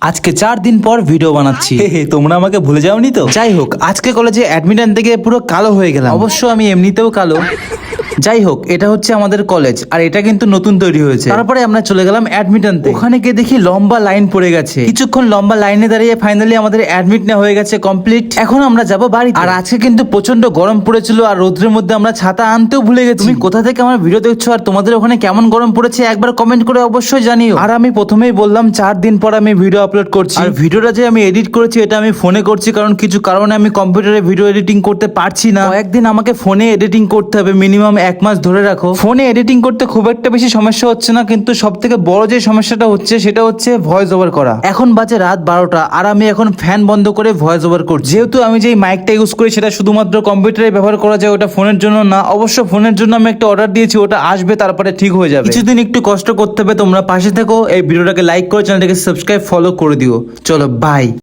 আজকে 4 দিন পর ভিডিও বানাচ্ছি। তোমরা আমাকে ভুলে যাওনি তো? যাই হোক, আজকে কলেজে অ্যাডমিশন থেকে পুরো কালো হয়ে গেলাম। অবশ্য আমি এমনিতেও কালো। যাই হোক, এটা হচ্ছে আমাদের কলেজ, আর এটা কিন্তু নতুন তৈরি হয়েছে। তারপরে আমরা চলে গেলাম অ্যাডমিশন তে। ওখানে গিয়ে দেখি লম্বা লাইন পড়ে গেছে। কিছুক্ষণ লম্বা লাইনে দাঁড়িয়ে ফাইনালি আমাদের অ্যাডমিট নেওয়া হয়ে গেছে কমপ্লিট। এখন আমরা যাব বাড়িতে। আর আজকে কিন্তু প্রচন্ড গরম পড়েছিল, আর রোদ্রের মধ্যে আমরা ছাতা আনতেও ভুলে গেছি। তুমি কোথা থেকে আমার ভিডিও দেখছো আর তোমাদের ওখানে কেমন গরম পড়েছে একবার কমেন্ট করে অবশ্যই জানিও। আর আমি প্রথমেই বললাম 4 দিন পর আমি ভিডিও আপলোড করছি। আর ভিডিওটা যে আমি এডিট করেছি এটা আমি ফোনে করছি, কারণ কিছু কারণে আমি কম্পিউটারে ভিডিও এডিটিং করতে পারছি না। কয়েকদিন আমাকে ফোনে এডিটিং করতে হবে, মিনিমাম 1 মাস ধরে রাখো। ফোনে এডিটিং করতে খুব একটা বেশি সমস্যা হচ্ছে না, কিন্তু সব থেকে বড় যে সমস্যাটা হচ্ছে সেটা হচ্ছে ভয়েস ওভার করা। এখন বাজে রাত 12টা, আর আমি এখন ফ্যান বন্ধ করে ভয়েস ওভার করছি। যেহেতু আমি যে মাইকটা ইউজ করি সেটা শুধুমাত্র কম্পিউটারে ব্যবহার করা যায়, ওটা ফোনের জন্য না। অবশ্য ফোনের জন্য আমি একটা অর্ডার দিয়েছি, ওটা আসবে, তারপরে ঠিক হয়ে যাবে। কিছুদিন একটু কষ্ট করতে হবে, তোমরা পাশে থেকো। এই ভিডিওটাকে লাইক করে চ্যানেলটাকে সাবস্ক্রাইব ফলো করে দিও। চলো বাই।